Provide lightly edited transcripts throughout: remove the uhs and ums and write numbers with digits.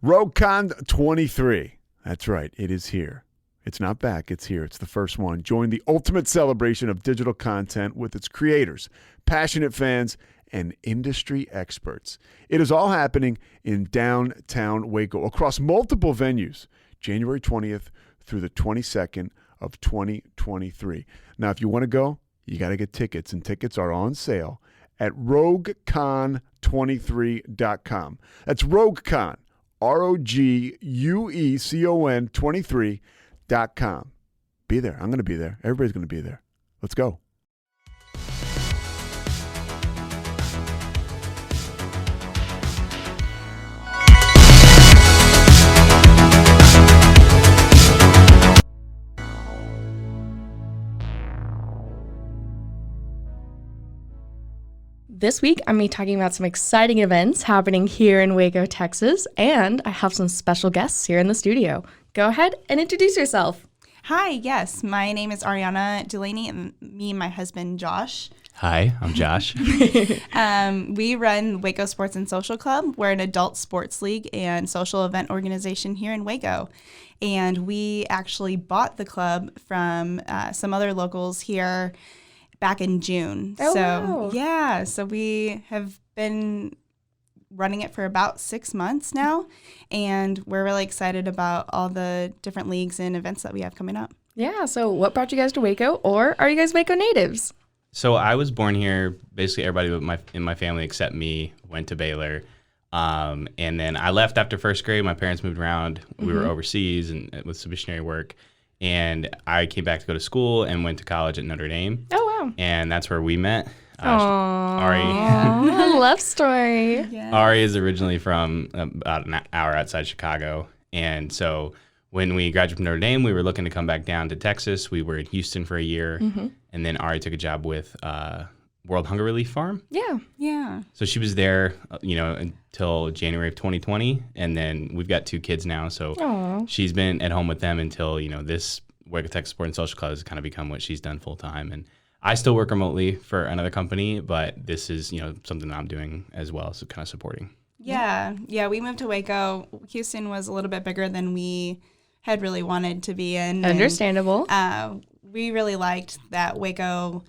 RogueCon 23. That's right. It is here. It's not back. It's here. It's the first one. Join the ultimate celebration of digital content with its creators, passionate fans, and industry experts. It is all happening in downtown Waco across multiple venues, January 20th through the 22nd of 2023. Now, if you want to go, you got to get tickets, and tickets are on sale at RogueCon23.com. That's RogueCon, RogueCon 23.com. Be there. I'm going to be there. Everybody's going to be there. Let's go. This week, I'm going to be talking about some exciting events happening here in Waco, Texas, and I have some special guests here in the studio. Go ahead and introduce yourself. Hi, yes, my name is Arianna Delaney, and me and my husband, Josh. Hi, I'm Josh. We run Waco Sports and Social Club. We're an adult sports league and social event organization here in Waco. And we actually bought the club from some other locals here back in June. Wow. Yeah, so we have been running it for about 6 months now, and we're really excited about all the different leagues and events that we have coming up. Yeah, so what brought you guys to Waco, or are you guys Waco natives? So I was born here. Basically, everybody in my family except me went to Baylor. And then I left after first grade. My parents moved around. We were overseas and with some missionary work. And I came back to go to school and went to college at Notre Dame. Oh, wow. And that's where we met. Ari. Ari. Love story. Yeah. Ari is originally from about an hour outside Chicago. And so when we graduated from Notre Dame, we were looking to come back down to Texas. We were in Houston for a year. And then Ari took a job with World Hunger Relief Farm. Yeah. Yeah. So she was there, until January of 2020. And then we've got 2 kids now. So she's been at home with them until, this Waco Texas Sport and Social Club has kind of become what she's done full time. And I still work remotely for another company, but this is, something that I'm doing as well. So kind of supporting. Yeah. Yeah. We moved to Waco. Houston was a little bit bigger than we had really wanted to be in. Understandable. And, we really liked that Waco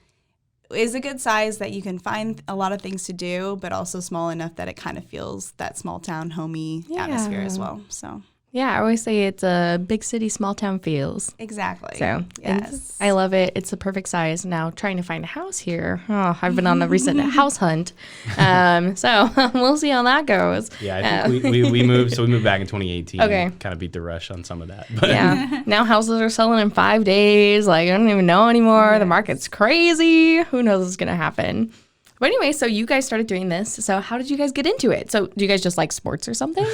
is a good size that you can find a lot of things to do, but also small enough that it kind of feels that small town, homey atmosphere as well. So. Yeah, I always say it's a big city, small town feels. Exactly. So yes. I love it. It's the perfect size. Now trying to find a house here. Oh, I've been on a recent house hunt. So we'll see how that goes. Yeah, I think we moved. So we moved back in 2018. Okay. Kind of beat the rush on some of that. But. Yeah. Now houses are selling in 5 days. Like, I don't even know anymore. Yes. The market's crazy. Who knows what's going to happen? But anyway, so you guys started doing this. So how did you guys get into it? So do you guys just like sports or something?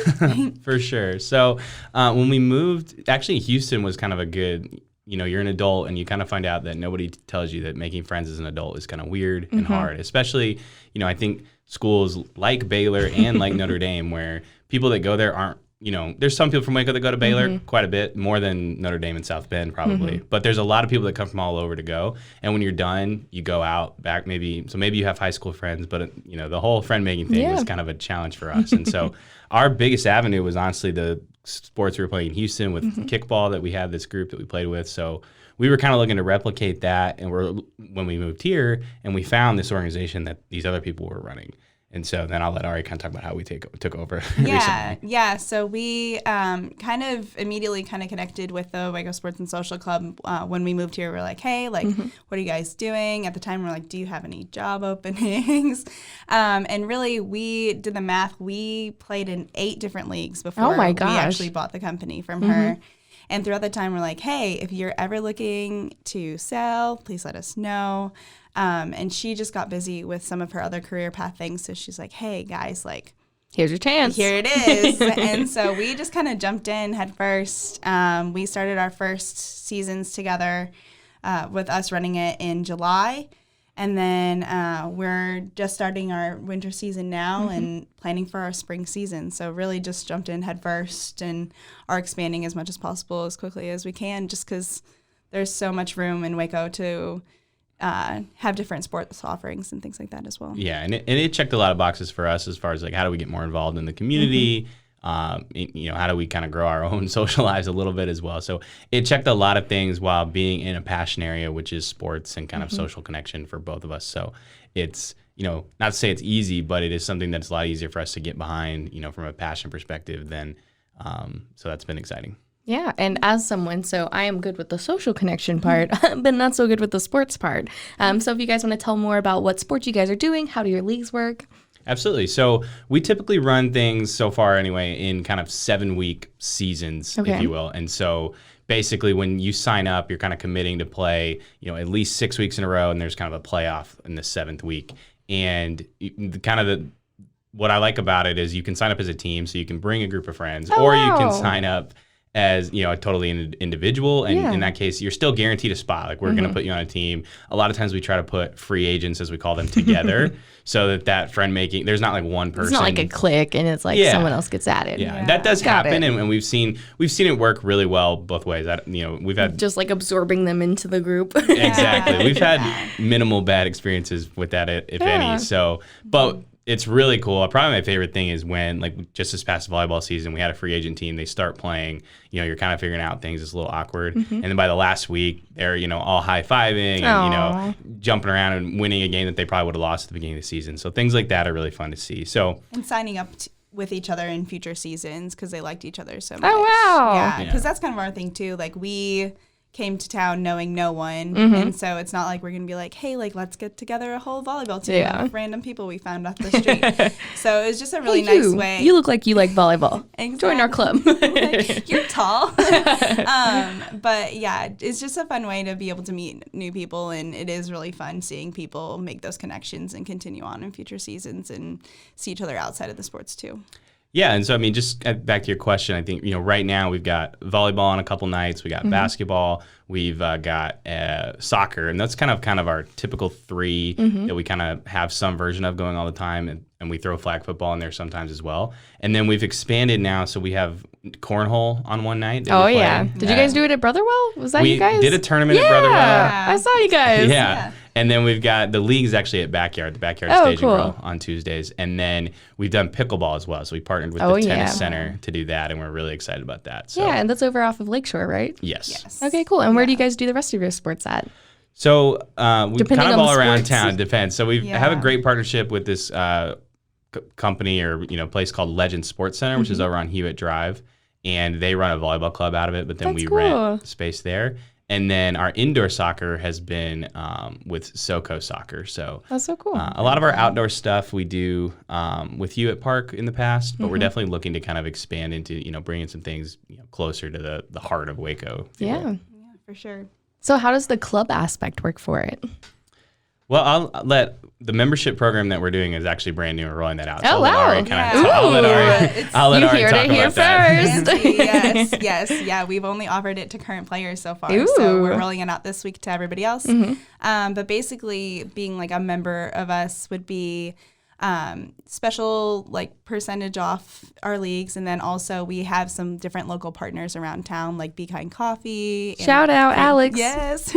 For sure. So when we moved, actually Houston was kind of a good, you're an adult and you kind of find out that nobody tells you that making friends as an adult is kind of weird and hard. Especially, I think schools like Baylor and like Notre Dame where people that go there aren't, there's some people from Waco that go to Baylor quite a bit, more than Notre Dame and South Bend probably. But there's a lot of people that come from all over to go. And when you're done, you go out back maybe you have high school friends, but the whole friend making thing was kind of a challenge for us. And so our biggest avenue was honestly the sports we were playing in Houston with kickball that we had this group that we played with. So we were kind of looking to replicate that. And when we moved here and we found this organization that these other people were running. And so then I'll let Ari kind of talk about how we took over recently. Yeah. So we kind of immediately kind of connected with the Waco Sports and Social Club. When we moved here, we're like, hey, what are you guys doing? At the time, we're like, do you have any job openings? And really, we did the math. We played in 8 different leagues before we actually bought the company from her. And throughout the time, we're like, hey, if you're ever looking to sell, please let us know. And she just got busy with some of her other career path things. So she's like, hey, guys, here's your chance. Here it is. And so we just kind of jumped in head first. We started our first seasons together with us running it in July. And then we're just starting our winter season now and planning for our spring season. So really just jumped in head first and are expanding as much as possible as quickly as we can just because there's so much room in Waco to have different sports offerings and things like that as well. Yeah, and it checked a lot of boxes for us as far as how do we get more involved in the community. how do we kind of grow our own social lives a little bit as well. So it checked a lot of things while being in a passion area, which is sports and kind of social connection for both of us. So it's, not to say it's easy, but it is something that's a lot easier for us to get behind, from a passion perspective than, so that's been exciting. Yeah, and as someone, so I am good with the social connection part, but not so good with the sports part. So if you guys want to tell more about what sports you guys are doing, how do your leagues work? Absolutely. So we typically run things so far anyway in kind of 7-week seasons, if you will. And so basically when you sign up, you're kind of committing to play, at least 6 weeks in a row, and there's kind of a playoff in the 7th week. And what I like about it is you can sign up as a team, so you can bring a group of friends, or you can sign up as a totally individual, and in that case you're still guaranteed a spot. Like we're going to put you on a team. A lot of times we try to put free agents, as we call them, together so that friend making, there's not like one person. It's not like a click and it's like someone else gets added. Yeah. That does happen, and we've seen it work really well both ways. We've had just like absorbing them into the group. Exactly. We've had minimal bad experiences with that, if any. So, but it's really cool. Probably my favorite thing is when, like, just this past volleyball season, we had a free agent team. They start playing. You're kind of figuring out things. It's a little awkward. And then by the last week, they're, all high-fiving and, jumping around and winning a game that they probably would have lost at the beginning of the season. So things like that are really fun to see. So and signing up with each other in future seasons because they liked each other so much. Oh, wow. Yeah, because that's kind of our thing, too. Like, we came to town knowing no one, and so it's not like we're gonna be like, hey, like, let's get together a whole volleyball team of random people we found off the street. So it was just a really nice way. You look like you like volleyball. Exactly. Join our club. Like, you're tall. But yeah, it's just a fun way to be able to meet new people, and it is really fun seeing people make those connections and continue on in future seasons and see each other outside of the sports too. Yeah, and so, just back to your question, I think, right now we've got volleyball on a couple nights, we got basketball, we've got soccer, and that's kind of our typical three that we kind of have some version of going all the time, and we throw flag football in there sometimes as well. And then we've expanded now, so we have cornhole on one night. Oh, yeah. Did you guys do it at Brotherwell? Was that you guys? We did a tournament at Brotherwell. Yeah, I saw you guys. Yeah. And then we've got the league's actually at the backyard staging grill on Tuesdays. And then we've done pickleball as well. So we partnered with the tennis center to do that, and we're really excited about that. So, yeah, and that's over off of Lakeshore, right? Yes. Okay, cool. And where do you guys do the rest of your sports at? So we Depending kind of on all the around sports. town. It depends. So we have a great partnership with this company or place called Legend Sports Center, which is over on Hewitt Drive. And they run a volleyball club out of it, but then we rent space there. And then our indoor soccer has been with SoCo Soccer. So that's so cool. A lot of our outdoor stuff we do with Hewitt Park in the past, but we're definitely looking to kind of expand into, bringing some things closer to the heart of Waco. Yeah, for sure. So how does the club aspect work for it? Well, I'll let the membership program that we're doing is actually brand new. We're rolling that out. So Oh, wow. I'll let Ari talk about that. First. Yes. Yeah, we've only offered it to current players so far. Ooh. So we're rolling it out this week to everybody else. But basically, being like a member of us would be special like percentage off our leagues, and then also we have some different local partners around town like Be Kind Coffee. Shout out Alex. Yes.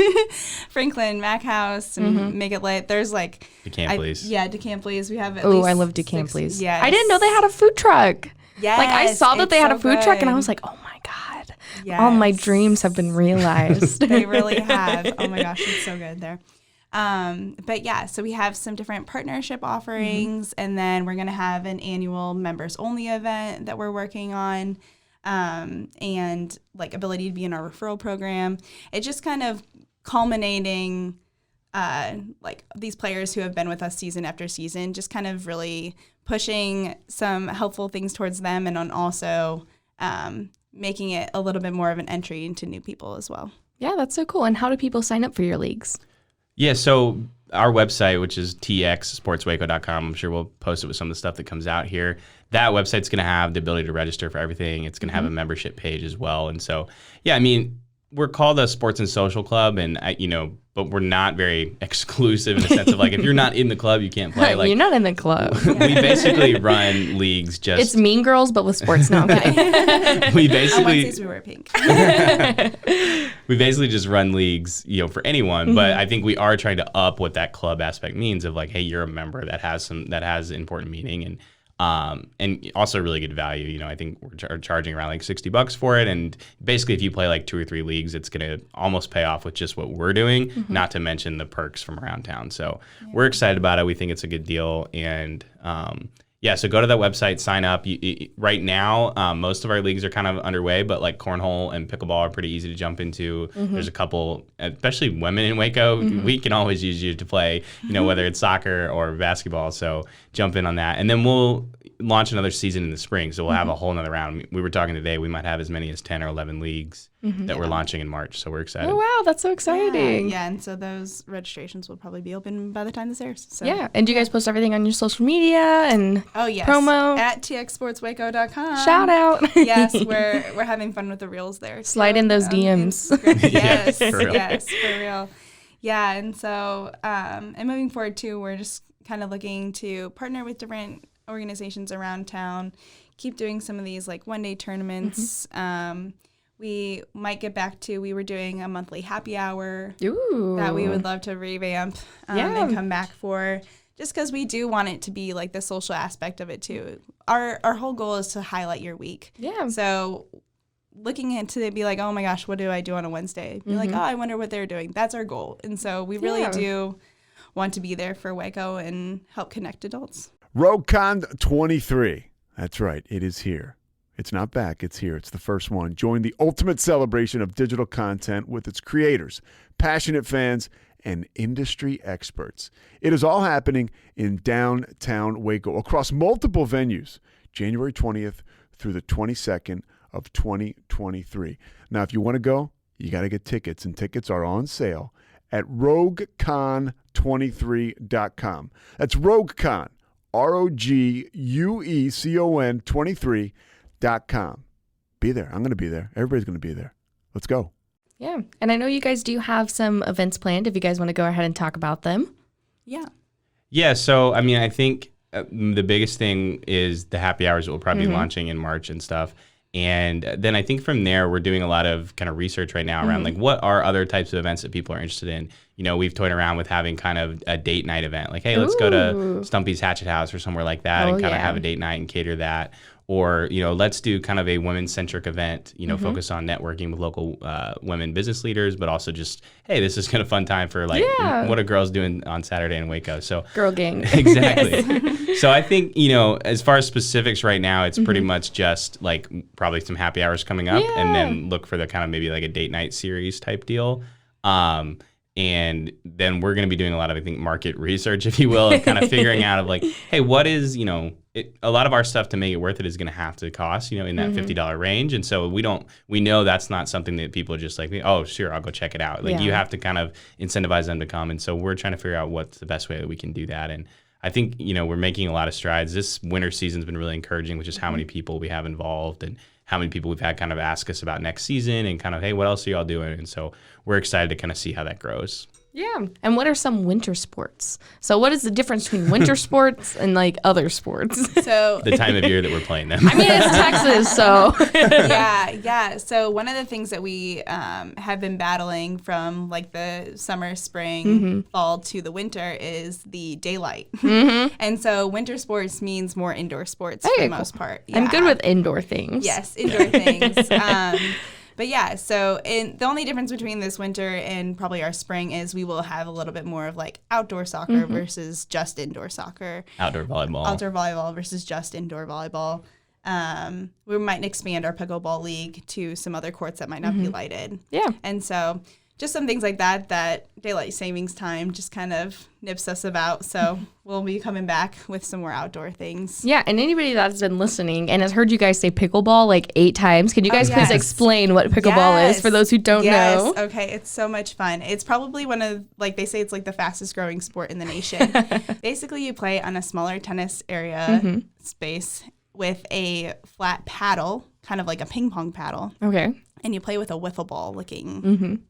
Franklin, Mac House, and Make It Lit. There's like Decamp Please. Yeah, Decamp Please. We have at least Oh, I love Decamp Please. Yeah, I didn't know they had a food truck. Yes, Like I saw that they had a food truck, and I good. was like, oh my god, all my dreams have been realized. They really have. Oh my gosh, it's so good there. But yeah, so we have some different partnership offerings, and then we're going to have an annual members only event that we're working on, and like ability to be in our referral program. It's just kind of culminating, like these players who have been with us season after season, just kind of really pushing some helpful things towards them, and on also, making it a little bit more of an entry into new people as well. Yeah, that's so cool. And how do people sign up for your leagues? Yeah, so our website, which is txsportswaco.com, I'm sure we'll post it with some of the stuff that comes out here. That website's going to have the ability to register for everything. It's going to have a membership page as well. And so, yeah, we're called a sports and social club, and but we're not very exclusive in the sense of like if you're not in the club, you can't play. Like You're not in the club. we basically run leagues just. It's Mean Girls, but with sports. No, I'm kidding. We On basically Wednesdays we wear pink. we basically just run leagues, for anyone. But I think we are trying to up what that club aspect means of like, hey, you're a member that has important meaning, and And also really good value. You know, I think we're charging around like $60 for it. And basically, if you play like 2 or 3 leagues, it's going to almost pay off with just what we're doing, not to mention the perks from around town. So we're excited about it. We think it's a good deal. And yeah, so go to that website, sign up. Right now, most of our leagues are kind of underway, but like cornhole and pickleball are pretty easy to jump into. There's a couple, especially women in Waco. We can always use you to play, you know, whether it's soccer or basketball. So jump in on that. And then we'll launch another season in the spring. So we'll have a whole nother round. We were talking today, we might have as many as 10 or 11 leagues that we're launching in March. So we're excited. Oh, wow. That's so exciting. Yeah, and so those registrations will probably be open by the time this airs. So. Yeah. And do you guys post everything on your social media and Oh, yes. promo? At txsportswaco.com. Shout out. Yes, we're having fun with the reels there. Slide in those DMs. Yes, for real. yes, for real. Yeah, and so and moving forward too, we're just kind of looking to partner with different organizations around town, keep doing some of these like one-day tournaments. We might get back to, we were doing a monthly happy hour Ooh. that we would love to revamp and come back for, just because we do want it to be like the social aspect of it too. Our whole goal is to highlight your week. Yeah. So looking into it, be like, oh my gosh, what do I do on a Wednesday? Be like, oh, I wonder what they're doing. That's our goal. And so we really do want to be there for Waco and help connect adults. RogueCon 23. That's right. It is here. It's not back. It's here. It's the first one. Join the ultimate celebration of digital content with its creators, passionate fans, and industry experts. It is all happening in downtown Waco across multiple venues, January 20th through the 22nd of 2023. Now, if you want to go, you got to get tickets, and tickets are on sale at RogueCon23.com. That's RogueCon, RogueCon 23.com. Be there. I'm going to be there. Everybody's going to be there. Let's go. Yeah. And I know you guys do have some events planned if you guys want to go ahead and talk about them. Yeah. Yeah, so I mean, I think the biggest thing is the happy hours that we'll probably be launching in March and stuff. And then I think from there, we're doing a lot of kind of research right now around like what are other types of events that people are interested in. You know, we've toyed around with having kind of a date night event. Like, hey, let's go to Stumpy's Hatchet House or somewhere like that and kind of have a date night and cater that. Or, you know, let's do kind of a women-centric event, you know, focus on networking with local women business leaders, but also just, hey, this is kind of fun time for like, what are girls doing on Saturday in Waco? So Girl gang. Exactly. So I think, you know, as far as specifics right now, it's pretty much just like probably some happy hours coming up and then look for the kind of maybe like a date night series type deal. And then we're going to be doing a lot of, I think, market research, if you will, of kind of figuring out of like, hey, what is, you know, a lot of our stuff to make it worth it is going to have to cost, you know, in that $50 range. And so we know that's not something that people just like, oh, sure, I'll go check it out. Like you have to kind of incentivize them to come. And so we're trying to figure out what's the best way that we can do that. And I think, you know, we're making a lot of strides. This winter season's been really encouraging, which is how many people we have involved and how many people we've had kind of ask us about next season and kind of, hey, what else are y'all doing? And so we're excited to kind of see how that grows. Yeah. And what are some winter sports? So what is the difference between winter sports and like other sports? So The time of year that we're playing them. I mean, it's Texas, so. yeah. So one of the things that we have been battling from like the summer, spring, fall to the winter is the daylight. And so winter sports means more indoor sports for the most part. Yeah. I'm good with indoor things. Yes, indoor things. But yeah, so the only difference between this winter and probably our spring is we will have a little bit more of like outdoor soccer versus just indoor soccer. Outdoor volleyball versus just indoor volleyball. We might expand our pickleball league to some other courts that might not be lighted. Yeah. And so just some things like that daylight savings time just kind of nips us about. So we'll be coming back with some more outdoor things. Yeah, and anybody that's been listening and has heard you guys say pickleball like 8 times, can you guys please explain what pickleball is for those who don't know? Okay, it's so much fun. It's probably one of, like they say, it's like the fastest growing sport in the nation. Basically, you play on a smaller tennis area space with a flat paddle, kind of like a ping pong paddle. Okay. And you play with a wiffle ball looking.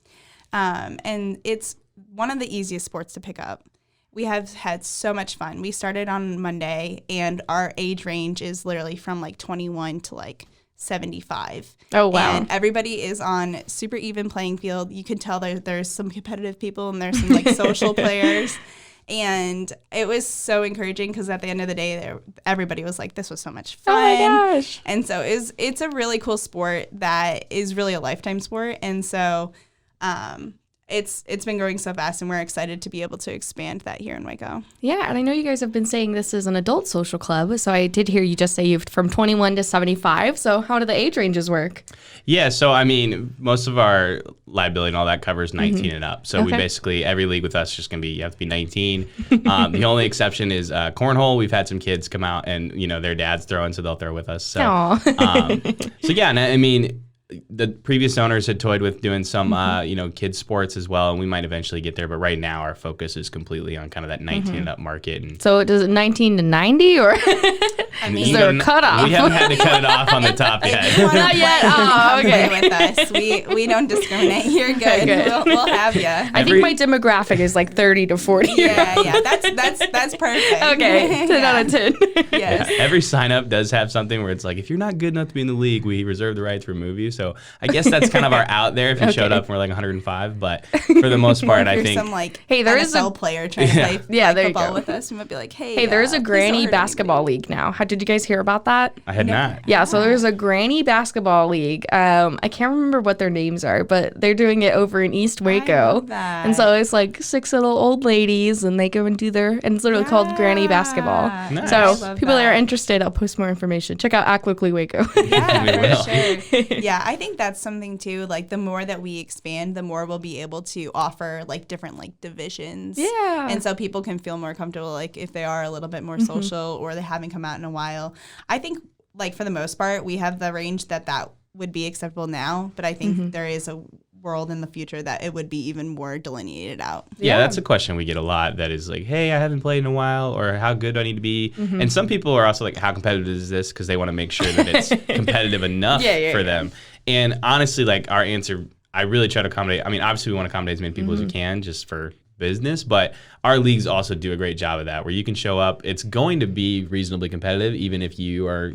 And it's one of the easiest sports to pick up. We have had so much fun. We started on Monday, and our age range is literally from like 21 to like 75. Oh, wow. And everybody is on super even playing field. You can tell there's some competitive people and there's some like social players. And it was so encouraging because at the end of the day, everybody was like, this was so much fun. Oh my gosh. And so it's a really cool sport that is really a lifetime sport. And so it's been growing so fast, and we're excited to be able to expand that here in Waco. Yeah, and I know you guys have been saying this is an adult social club, so I did hear you just say you've from 21 to 75. So how do the age ranges work? Yeah, so I mean, most of our liability and all that covers 19 and up. So we basically, every league with us is just going to be, you have to be 19. The only exception is cornhole. We've had some kids come out and, their dad's throwing, so they'll throw with us. So, so yeah, and I mean, the previous owners had toyed with doing some, kids sports as well, and we might eventually get there. But right now, our focus is completely on kind of that 19 and up market. And so does it 19 to 90 or is there a cutoff? We haven't had to cut it off on the top yet. Not yet. Oh, okay. With us, we don't discriminate. You're good. We'll have you. I think my demographic is like 30 to 40. Yeah. That's perfect. Okay, 10 out of 10. Yes. Yeah, every sign up does have something where it's like, if you're not good enough to be in the league, we reserve the right to remove you. So I guess that's kind of our out there if you showed up and we're like 105. But for the most part, I think. Some hey, there is a player trying to play there football you go. with us. We might be like, hey, there is a granny basketball league now. Did you guys hear about that? I had not. Yeah, so there's a granny basketball league. I can't remember what their names are, but they're doing it over in East Waco. I love that. And so it's like 6 little old ladies, and they go and do and it's literally called granny basketball. Nice. So people that are interested, I'll post more information. Check out Act Locally Waco. Yeah, for sure. Yeah, I think that's something too. Like the more that we expand, the more we'll be able to offer like different like divisions. Yeah. And so people can feel more comfortable, like if they are a little bit more social or they haven't come out in a while. I think like for the most part, we have the range that would be acceptable now, but I think there is a world in the future that it would be even more delineated out. Yeah, that's a question we get a lot that is like, hey, I haven't played in a while, or how good do I need to be? And some people are also like, how competitive is this? Because they want to make sure that it's competitive enough for them. And honestly, like our answer, I really try to accommodate. I mean, obviously we want to accommodate as many people as we can just for business, but our leagues also do a great job of that, where you can show up. It's going to be reasonably competitive, even if you are,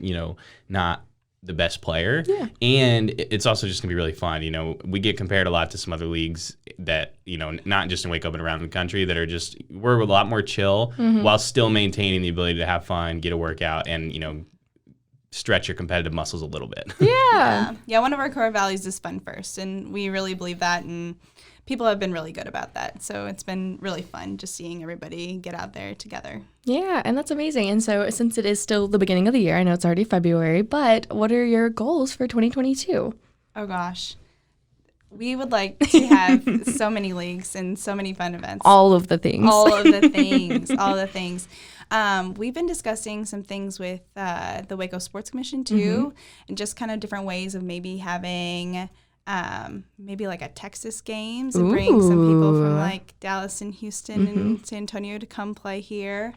not the best player. Yeah. And it's also just gonna be really fun. We get compared a lot to some other leagues that, not just in Waco but around the country, that are we're a lot more chill while still maintaining the ability to have fun, get a workout, and stretch your competitive muscles a little bit. Yeah, one of our core values is fun first, and we really believe that, and people have been really good about that. So it's been really fun just seeing everybody get out there together. Yeah, and that's amazing. And so since it is still the beginning of the year, I know it's already February, but what are your goals for 2022? Oh gosh. We would like to have so many leagues and so many fun events. All of the things. All of the things. We've been discussing some things with the Waco Sports Commission too, and just kind of different ways of maybe having maybe like a Texas games and bring some people from like Dallas and Houston and San Antonio to come play here.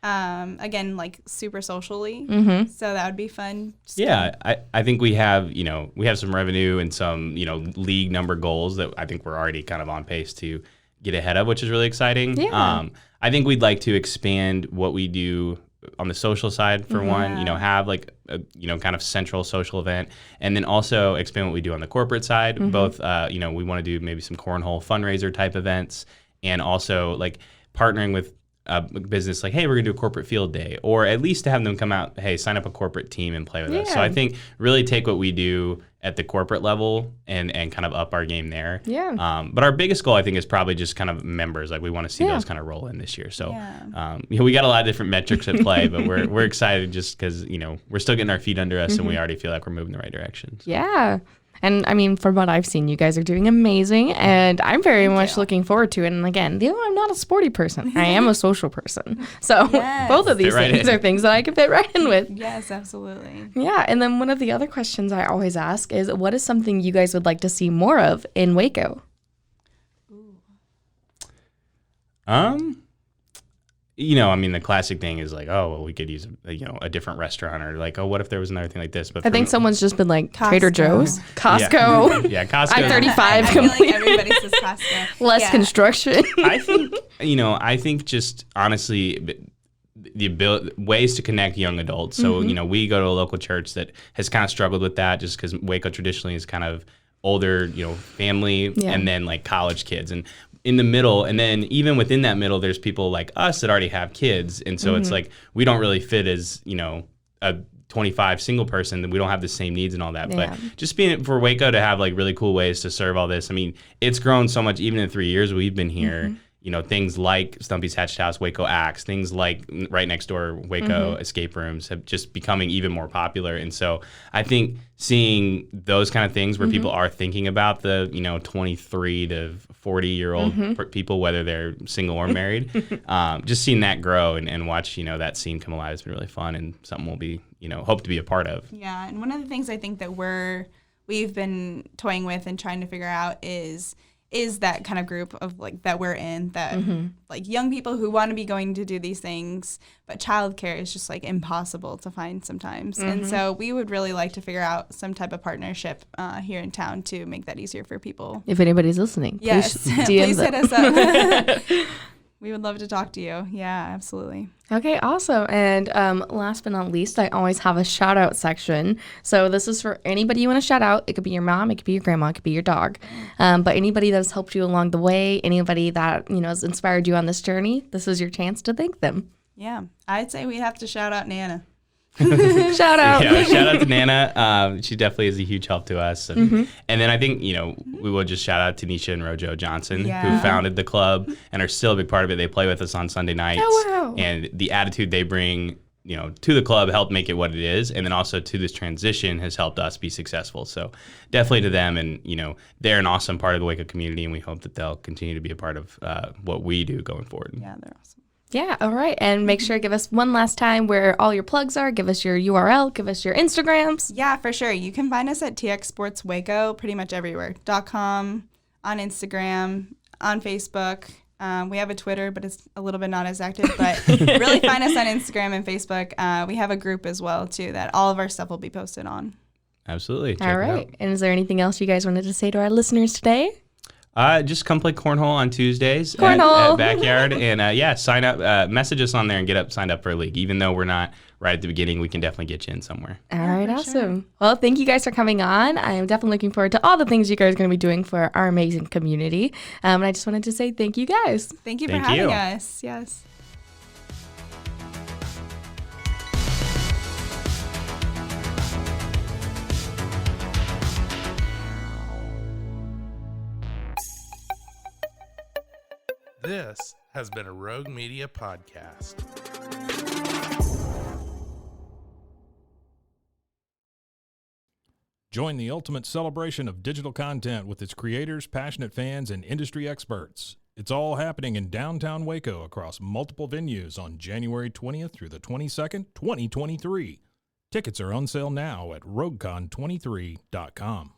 Again, like super socially. So that would be fun. I think we have, we have some revenue and some, league number goals that I think we're already kind of on pace to get ahead of, which is really exciting. Yeah. I think we'd like to expand what we do on the social side for one, have like a, kind of central social event, and then also expand what we do on the corporate side. Both, we want to do maybe some cornhole fundraiser type events, and also like partnering with a business like, hey, we're going to do a corporate field day, or at least to have them come out, hey, sign up a corporate team and play with us. So I think really take what we do at the corporate level and kind of up our game there. Yeah. But our biggest goal, I think, is probably just kind of members. Like we want to see those kind of roll in this year. So, we got a lot of different metrics at play, but we're excited just because, we're still getting our feet under us and we already feel like we're moving in the right direction. So. Yeah. And I mean, from what I've seen, you guys are doing amazing, and I'm very much looking forward to it. And again, I'm not a sporty person. I am a social person. So both of these things are things that I can fit right in with. Yes, absolutely. Yeah. And then one of the other questions I always ask is, what is something you guys would like to see more of in Waco? The classic thing is like, oh, well, we could use, a different restaurant, or like, oh, what if there was another thing like this? But I think someone's just been like Costco. Trader Joe's, Costco. Yeah, Costco. I-35 I feel completely. like everybody says Costco. Less construction. I think just honestly, the ability, ways to connect young adults. So, we go to a local church that has kind of struggled with that, just because Waco traditionally is kind of older, family, and then like college kids. And in the middle, and then even within that middle, there's people like us that already have kids, and so it's like we don't really fit as a 25 single person, that we don't have the same needs and all that. Yeah. But just being for Waco to have like really cool ways to serve all this. I mean, it's grown so much even in 3 years we've been here. Things like Stumpy's Hatched House, Waco Acts, things like right next door Waco escape rooms have just becoming even more popular. And so I think seeing those kind of things where people are thinking about the 23 to 40-year-old people, whether they're single or married, just seeing that grow and watch that scene come alive has been really fun, and something we'll be hope to be a part of. Yeah, and one of the things I think that we've been toying with and trying to figure out is that kind of group of like that we're in, that like young people who want to be going to do these things, but childcare is just like impossible to find sometimes. And so we would really like to figure out some type of partnership here in town to make that easier for people. If anybody's listening, Yes, please hit us up. We would love to talk to you. Yeah, absolutely. Okay, awesome. And last but not least, I always have a shout out section. So this is for anybody you want to shout out. It could be your mom, it could be your grandma, it could be your dog. But anybody that's helped you along the way, anybody that has inspired you on this journey, this is your chance to thank them. Yeah, I'd say we have to shout out Nana. Shout out. Yeah, shout out to Nana. She definitely is a huge help to us. And then I think, we will just shout out to Nisha and Rojo Johnson, who founded the club and are still a big part of it. They play with us on Sunday nights. Oh, wow. And the attitude they bring, to the club helped make it what it is. And then also to this transition has helped us be successful. So definitely to them. And, they're an awesome part of the Waco community. And we hope that they'll continue to be a part of what we do going forward. Yeah, they're awesome. Yeah, all right. And make sure to give us one last time where all your plugs are. Give us your URL. Give us your Instagrams. Yeah, for sure. You can find us at TX Sports Waco pretty much everywhere. .com, on Instagram, on Facebook. We have a Twitter, but it's a little bit not as active. But really find us on Instagram and Facebook. We have a group as well, too, that all of our stuff will be posted on. Absolutely. All right. And is there anything else you guys wanted to say to our listeners today? Just come play cornhole on Tuesdays Cornhole. at Backyard. And sign up, message us on there and get signed up for a league. Even though we're not right at the beginning, we can definitely get you in somewhere. All right, awesome. Sure. Well, thank you guys for coming on. I am definitely looking forward to all the things you guys are going to be doing for our amazing community. And I just wanted to say thank you guys. Thank you for having us. Yes. This has been a Rogue Media podcast. Join the ultimate celebration of digital content with its creators, passionate fans, and industry experts. It's all happening in downtown Waco across multiple venues on January 20th through the 22nd, 2023. Tickets are on sale now at roguecon23.com.